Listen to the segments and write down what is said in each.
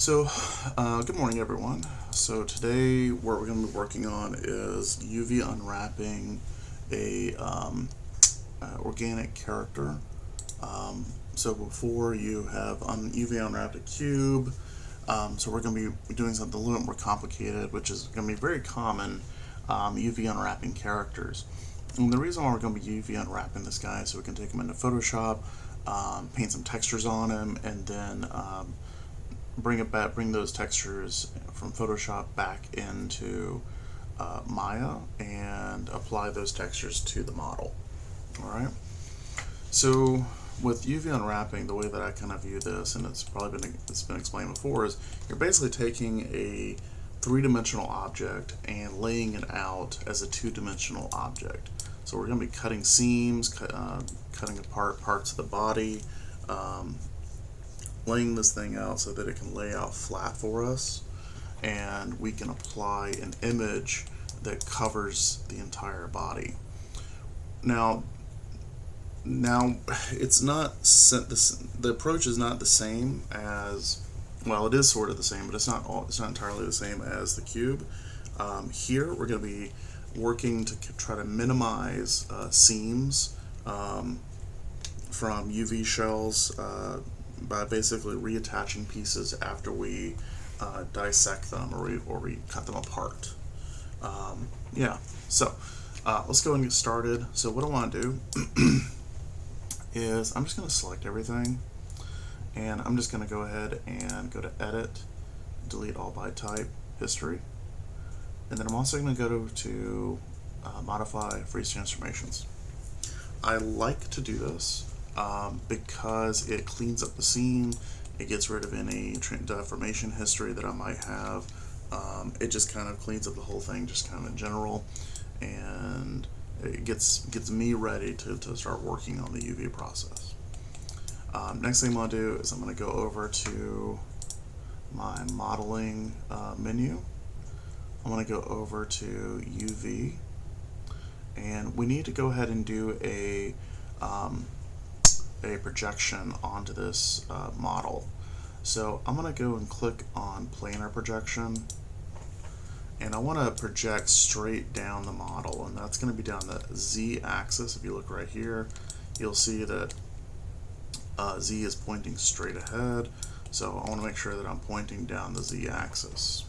Good morning, everyone. So today, what we're going to be working on is UV unwrapping a organic character. So before you have UV unwrapped a cube, so we're going to be doing something a little bit more complicated, which is going to be very common, UV unwrapping characters. And the reason why we're going to be UV unwrapping this guy is so we can take him into Photoshop, paint some textures on him, and then bring those textures from Photoshop back into Maya and apply those textures to the model. All right. So with UV unwrapping, the way that I kind of view this, and it's been explained before, is you're basically taking a three-dimensional object and laying it out as a two-dimensional object. So we're going to be cutting seams, cutting apart parts of the body, laying this thing out so that it can lay out flat for us, and we can apply an image that covers the entire body. Now it's not the approach is not the same as, well, it is sort of the same, but it's not entirely the same as the cube. Here we're going to be working to try to minimize seams from UV shells by basically reattaching pieces after we dissect them or we cut them apart. So let's go and get started. So what I want to do is I'm just going to select everything, and I'm just going to go ahead and go to Edit, Delete All by Type, History, and then I'm also going to go to Modify Freeze Transformations. I like to do this because it cleans up the scene, it gets rid of any deformation history that I might have. It just kind of cleans up the whole thing, just kind of in general, and it gets me ready to start working on the UV process. Next thing I'm going to do is I'm going to go over to my modeling menu. I'm going to go over to UV, and we need to go ahead and do a projection onto this model. So I'm going to go and click on planar projection, and I want to project straight down the model, and that's going to be down the Z axis. If you look right here, you'll see that Z is pointing straight ahead, so I want to make sure that I'm pointing down the Z axis.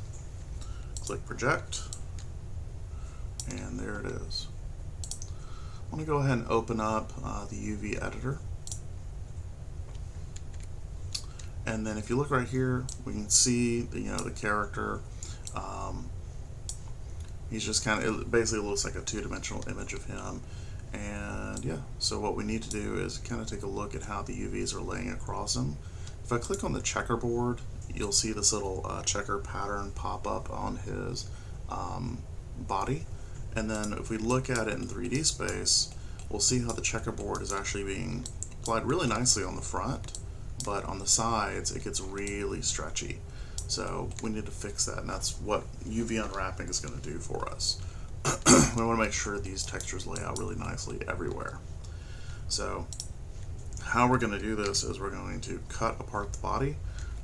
Click project, and there it is. I'm going to go ahead and open up the UV editor. And then if you look right here, we can see the character. He's just kind of, it basically looks like a two-dimensional image of him. And yeah, so what we need to do is kind of take a look at how the UVs are laying across him. If I click on the checkerboard, you'll see this little checker pattern pop up on his body. And then if we look at it in 3D space, we'll see how the checkerboard is actually being applied really nicely on the front, but on the sides it gets really stretchy. So we need to fix that, and that's what UV unwrapping is going to do for us. We want to make sure these textures lay out really nicely everywhere. So how we're going to do this is we're going to cut apart the body,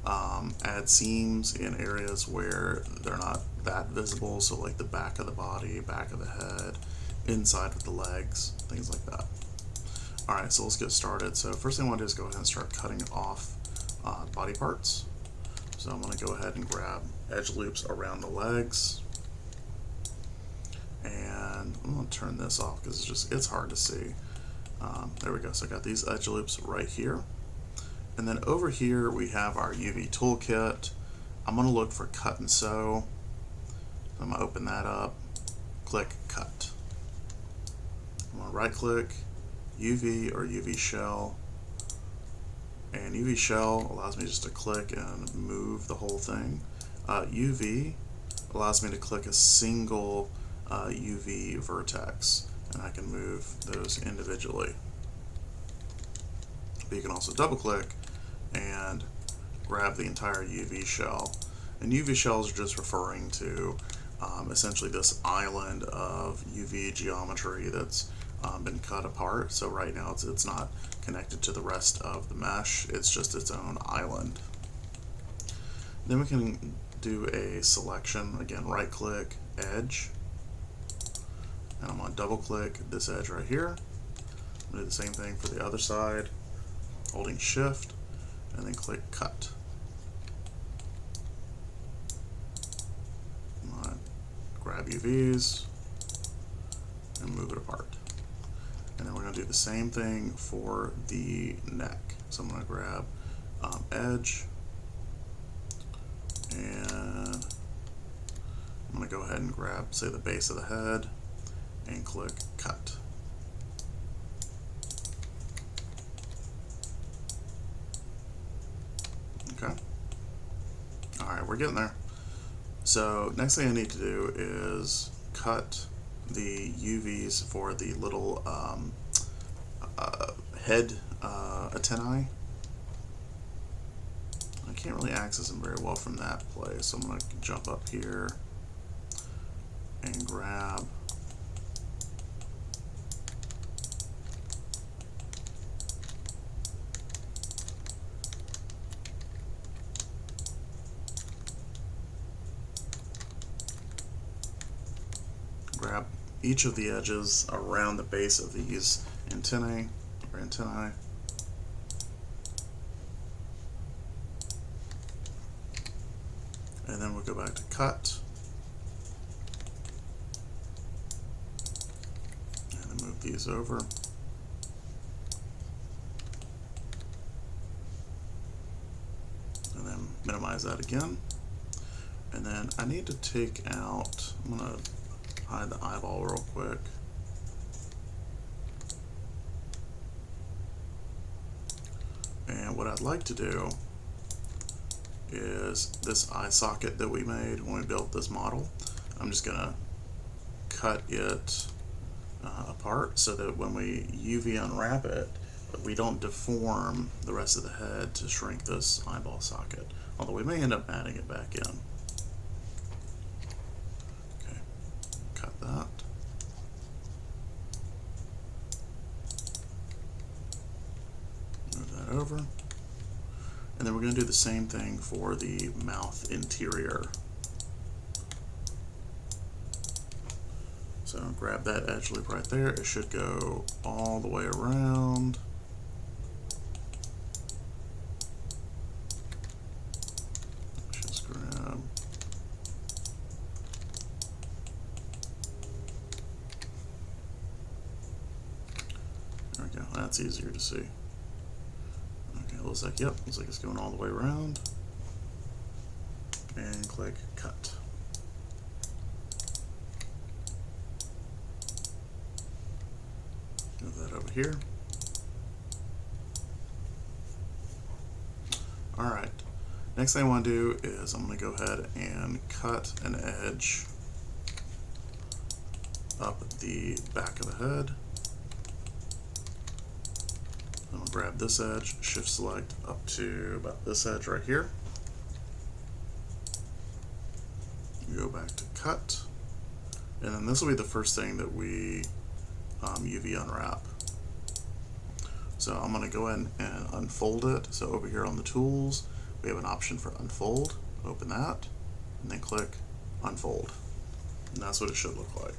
add seams in areas where they're not that visible, so like the back of the body, back of the head, inside of the legs, things like that. Alright, so let's get started. So first thing I want to do is go ahead and start cutting off body parts. So I'm going to go ahead and grab edge loops around the legs, and I'm going to turn this off because it's hard to see. There we go. So I got these edge loops right here, and then over here we have our UV toolkit. I'm going to look for cut and sew. I'm going to open that up, click cut. I'm going to right click UV or UV shell, and UV shell allows me just to click and move the whole thing. UV allows me to click a single UV vertex, and I can move those individually. But you can also double click and grab the entire UV shell, and UV shells are just referring to essentially this island of UV geometry that's been cut apart. So right now it's not connected to the rest of the mesh, it's just its own island. Then we can do a selection, again, right click, edge, and I'm going to double click this edge right here. I'm going to do the same thing for the other side, holding shift, and then click cut. I'm going to grab UVs and move it apart. And then we're going to do the same thing for the neck. So I'm going to grab edge, and I'm going to go ahead and grab, say, the base of the head and click cut. Okay. Alright, we're getting there. So next thing I need to do is cut the UVs for the little head antennae. I can't really access them very well from that place, so I'm going to jump up here and grab each of the edges around the base of these antennae. And then we'll go back to cut, and then move these over. And then minimize that again. And then I need to take out, I'm going to hide the eyeball real quick. And what I'd like to do is this eye socket that we made when we built this model, I'm just going to cut it apart so that when we UV unwrap it, we don't deform the rest of the head to shrink this eyeball socket, although we may end up adding it back in. Okay, cut that. Move that over. And then we're going to do the same thing for the mouth interior. So grab that edge loop right there. It should go all the way around. Just grab. There we go. That's easier to see. It looks like, yep, looks like it's going all the way around. And click cut. Move that over here. Alright, next thing I want to do is I'm going to go ahead and cut an edge up the back of the head. I'm going to grab this edge, shift select up to about this edge right here. Go back to cut, and then this will be the first thing that we UV unwrap. So I'm going to go ahead and unfold it. So over here on the tools, we have an option for unfold. Open that, and then click unfold. And that's what it should look like.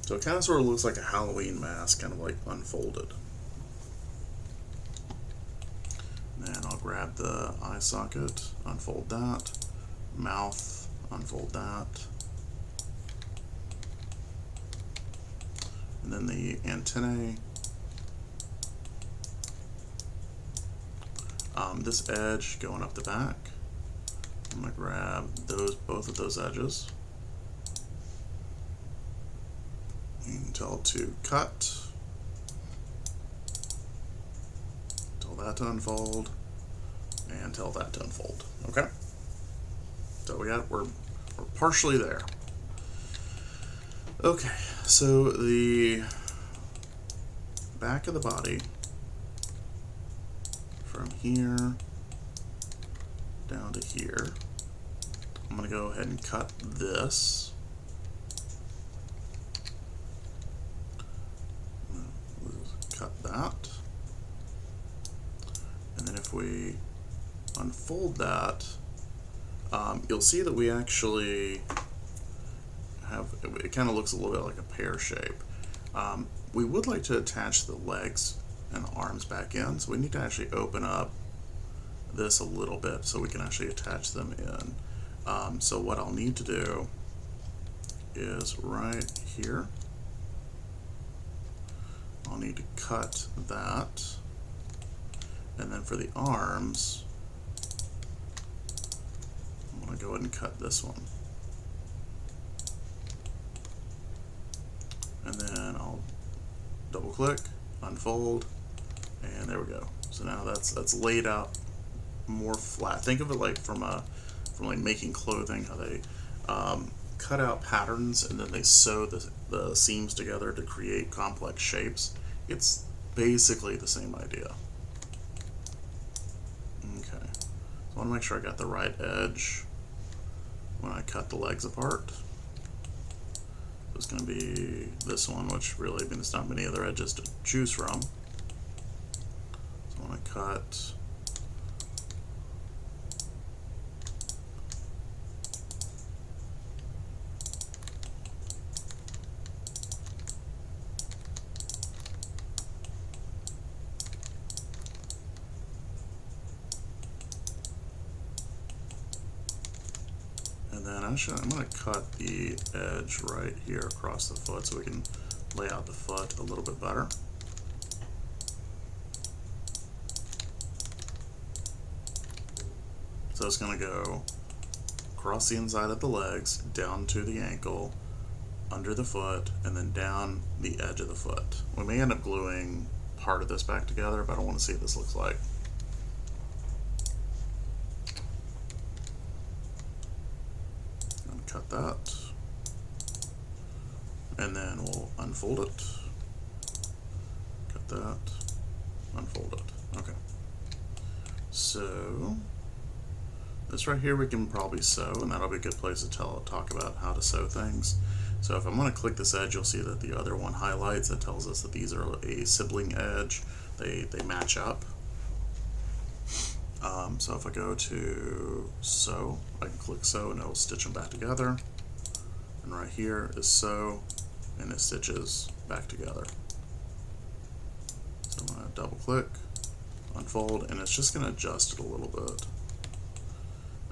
So it kind of sort of looks like a Halloween mask, kind of like unfolded. And then I'll grab the eye socket, unfold that, mouth, unfold that. And then the antennae. This edge going up the back. I'm going to grab both of those edges. You can tell to cut, tell that to unfold, and tell that to unfold. Okay, so we're partially there. Okay, so the back of the body from here down to here. I'm going to go ahead and cut this. Cut that, and then if we unfold that, you'll see that we actually have, it kind of looks a little bit like a pear shape. We would like to attach the legs and the arms back in, so we need to actually open up this a little bit so we can actually attach them in. So what I'll need to do is right here, I'll need to cut that, and then for the arms, I'm going to go ahead and cut this one. And then I'll double click, unfold, and there we go. So now that's laid out more flat. Think of it like from like making clothing, how they cut out patterns and then they sew the seams together to create complex shapes. It's basically the same idea. Okay, so I want to make sure I got the right edge when I cut the legs apart. It's going to be this one, which really, I mean, there's not many other edges to choose from. So I want to cut I'm going to cut the edge right here across the foot so we can lay out the foot a little bit better. So it's going to go across the inside of the legs, down to the ankle, under the foot, and then down the edge of the foot. We may end up gluing part of this back together, but I want to see what this looks like. Cut that, and then we'll unfold it, cut that, unfold it. Okay, so this right here we can probably sew, and that'll be a good place to talk about how to sew things. So if I'm going to click this edge, you'll see that the other one highlights. That tells us that these are a sibling edge. They match up. So if I go to sew, I can click sew and it'll stitch them back together. And right here is sew, and it stitches back together. So I'm going to double click, unfold, and it's just going to adjust it a little bit.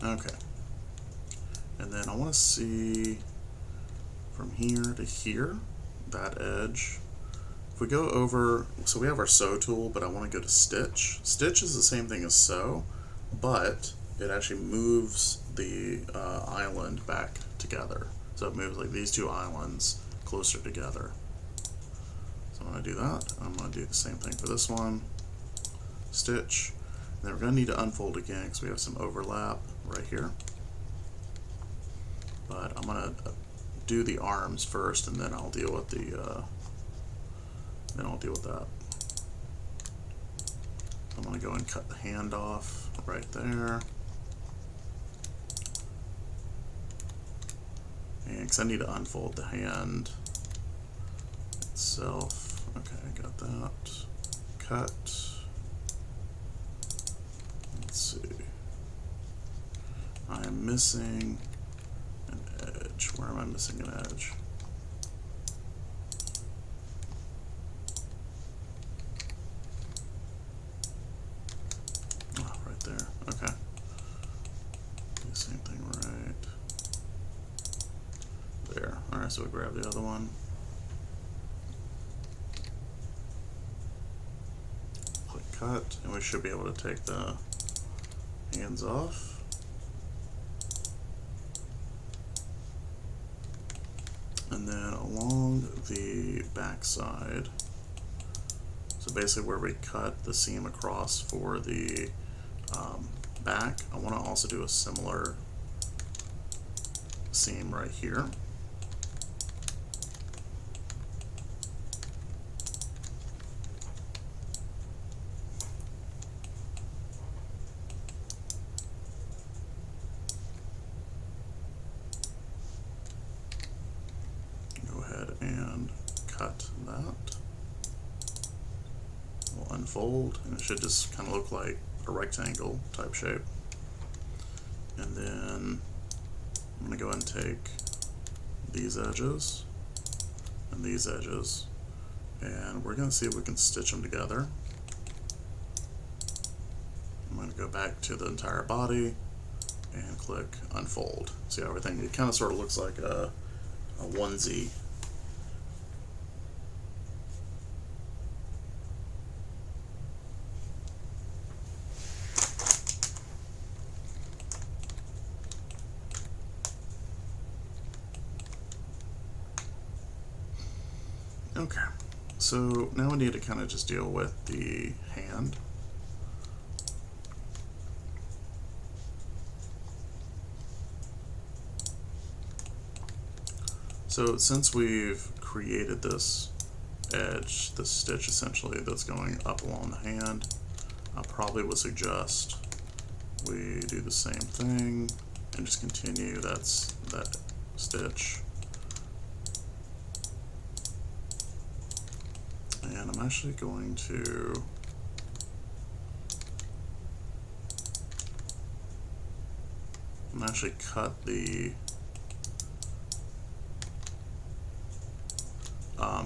Okay. And then I want to see from here to here, that edge. If we go over, so we have our sew tool, but I want to go to stitch. Stitch is the same thing as sew, but it actually moves the island back together. So it moves like these two islands closer together. So I'm going to do that. I'm going to do the same thing for this one. Stitch. And then we're going to need to unfold again because we have some overlap right here. But I'm going to do the arms first, and then I'll deal with the that. I'm going to go and cut the hand off right there. And because I need to unfold the hand itself. Okay, I got that. Cut. Let's see. I am missing an edge. Where am I missing an edge? There. Okay. Do the same thing right there. Alright, so we grab the other one. Click cut, and we should be able to take the hands off. And then along the back side, so basically where we cut the seam across for the back, I want to also do a similar seam right here. Go ahead and cut that. We'll unfold, and it should just kind of look like a rectangle type shape. And then I'm going to go ahead and take these edges and these edges, and we're going to see if we can stitch them together. I'm going to go back to the entire body and click unfold. See how everything, it kind of sort of looks like a onesie. Okay, so now we need to kind of just deal with the hand. So since we've created this edge, this stitch essentially that's going up along the hand, I probably would suggest we do the same thing and just continue that stitch. And I'm actually going to cut the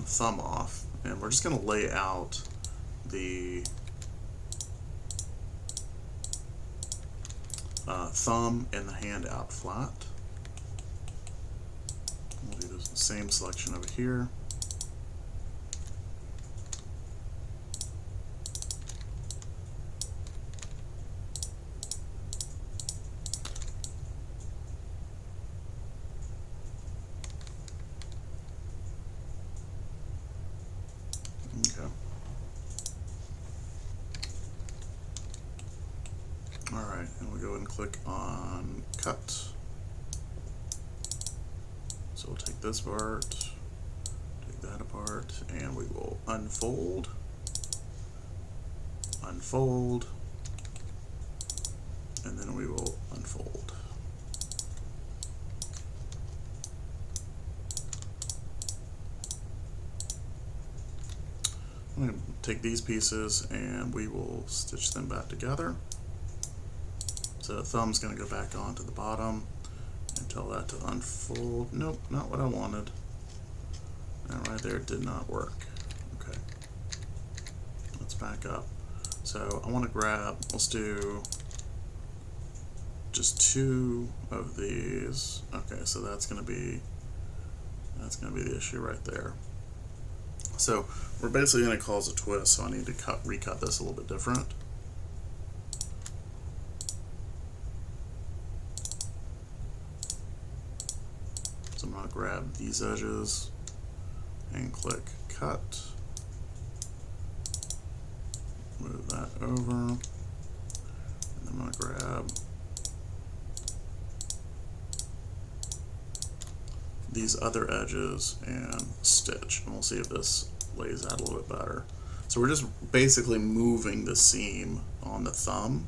thumb off, and we're just going to lay out the thumb and the hand out flat. We'll do the same selection over here. Okay. Alright, and we'll go ahead and click on cut. So we'll take this part, take that apart, and we will unfold, unfold, and then we will unfold. I'm going to take these pieces and we will stitch them back together. So the thumb's going to go back onto the bottom and tell that to unfold. Nope, not what I wanted. That right there did not work. Okay, let's back up. So I want to grab, let's do just 2 of these. Okay, so that's going to be the issue right there. So we're basically going to cause a twist, so I need to recut this a little bit different. So I'm going to grab these edges and click cut, move that over, and then I'm going to grab these other edges and stitch, and we'll see if this lays out a little bit better. So we're just basically moving the seam on the thumb,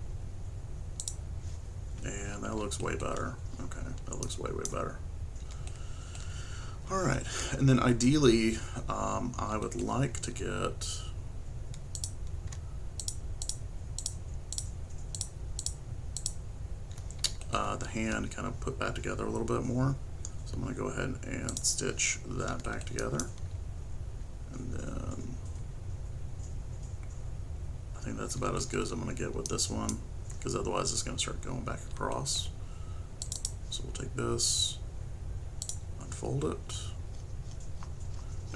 and that looks way better. Okay, that looks way better. Alright, and then ideally I would like to get the hand kind of put back together a little bit more. So I'm going to go ahead and stitch that back together, and then I think that's about as good as I'm going to get with this one, because otherwise it's going to start going back across. So we'll take this, unfold it,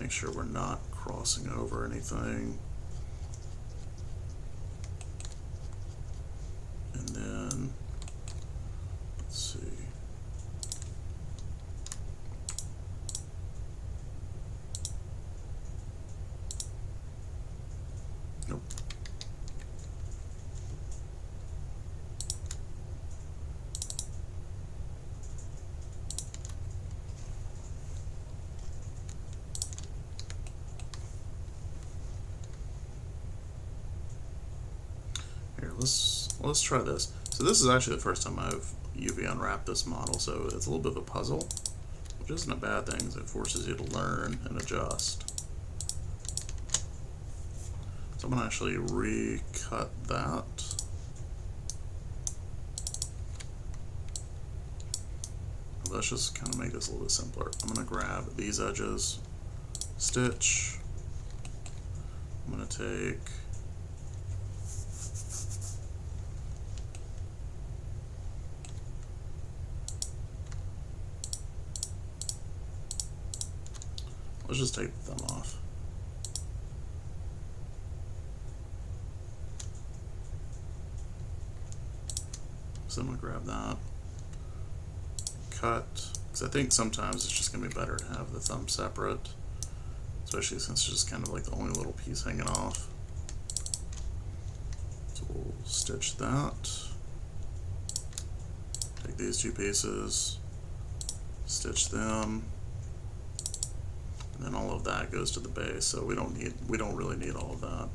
make sure we're not crossing over anything, and then let's see. Nope. Here, let's try this. So this is actually the first time I've UV unwrapped this model, so it's a little bit of a puzzle, which isn't a bad thing, because it forces you to learn and adjust. So I'm going to actually recut that. let's just kind of make this a little bit simpler. I'm going to grab these edges, stitch. I'm going to take let's just take the thumb off. So I'm going to grab that, cut, because I think sometimes it's just going to be better to have the thumb separate, especially since it's just kind of like the only little piece hanging off. So we'll stitch that, take these two pieces, stitch them, and then all of that goes to the base, so we don't really need all of that.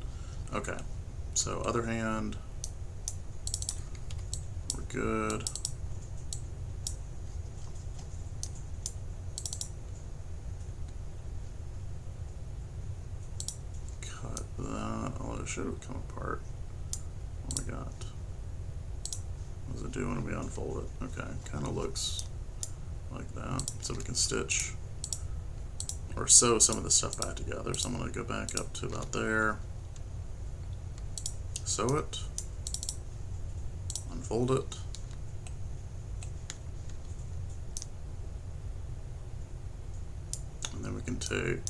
Okay, so other hand, we're good. Cut that. Oh, it should have come apart. Oh my god. What does it do when we unfold it? Okay, kind of looks like that. So we can stitch or sew some of the stuff back together. So I'm going to go back up to about there, sew it, unfold it, and then we can take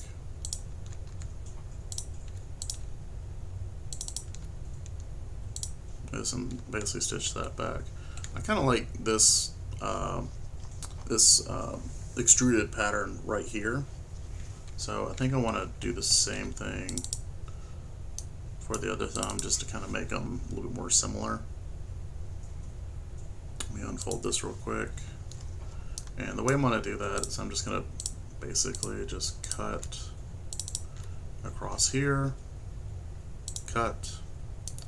this and basically stitch that back. I kind of like this extruded pattern right here, so I think I want to do the same thing for the other thumb just to kind of make them a little bit more similar. Let me unfold this real quick, and the way I'm going to do that is I'm just going to basically just cut across here, cut,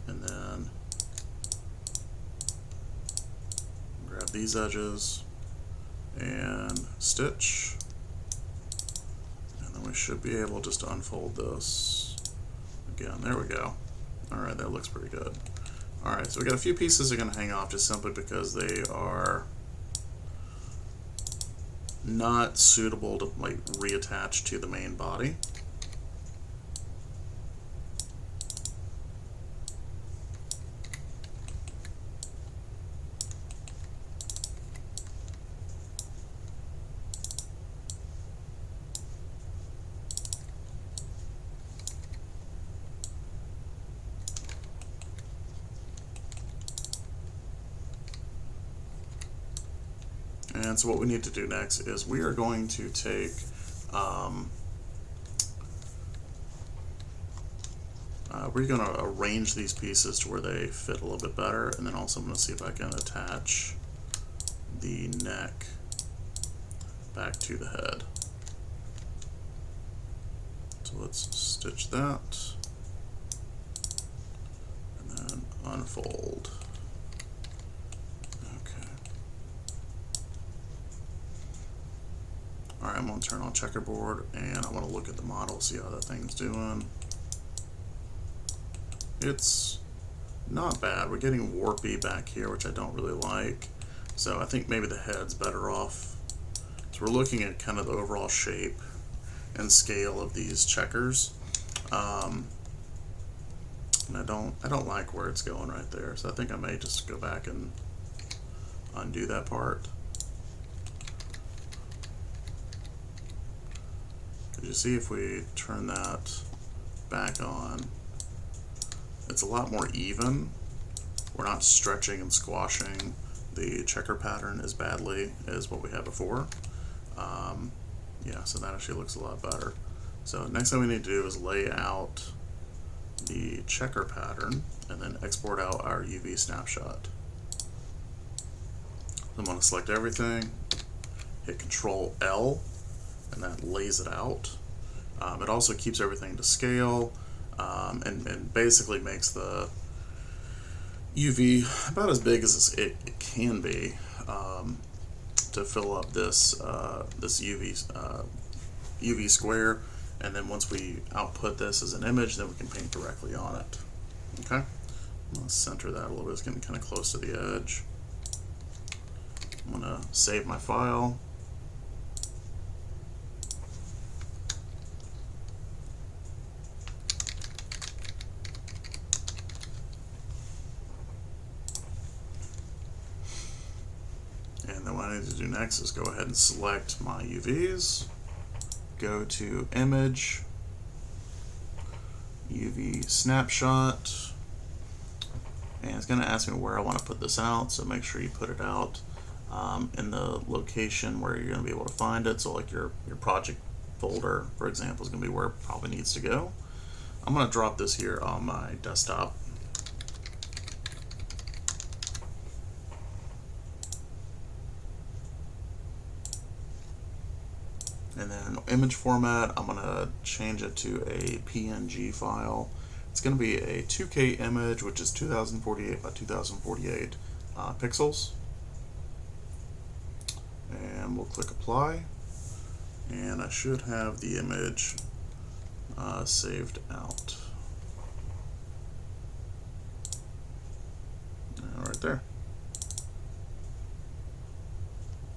and then grab these edges and stitch, and then we should be able just to unfold this again. There we go. Alright, that looks pretty good. Alright, so we got a few pieces that are going to hang off just simply because they are not suitable to like reattach to the main body. And so what we need to do next is we are going to take we're going to arrange these pieces to where they fit a little bit better, and then also I'm going to see if I can attach the neck back to the head. So let's stitch that and then unfold. Alright, I'm going to turn on checkerboard and I want to look at the model, see how that thing's doing. It's not bad. We're getting warpy back here, which I don't really like. So I think maybe the head's better off. So we're looking at kind of the overall shape and scale of these checkers. And I don't like where it's going right there. So I think I may just go back and undo that part. You see, if we turn that back on, it's a lot more even. We're not stretching and squashing the checker pattern as badly as what we had before. Yeah, so that actually looks a lot better. So next thing we need to do is lay out the checker pattern and then export out our UV snapshot. I'm going to select everything, hit Control L, and that lays it out. It also keeps everything to scale, and basically makes the UV about as big as it can be to fill up this this UV square. And then once we output this as an image, then we can paint directly on it. Okay, I'm going to center that a little bit. It's getting kind of close to the edge. I'm going to save my file. I need to do next is go ahead and select my UVs, go to Image, UV Snapshot, and it's going to ask me where I want to put this out, so make sure you put it out in the location where you're going to be able to find it. So like your project folder, for example, is going to be where it probably needs to go. I'm going to drop this here on my desktop. And then image format, I'm going to change it to a PNG file. It's going to be a 2K image, which is 2048 by 2048 pixels. And we'll click apply. And I should have the image saved out. Right there.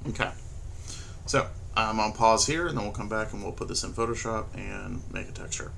Okay. So I'm on pause here, and then we'll come back and we'll put this in Photoshop and make a texture.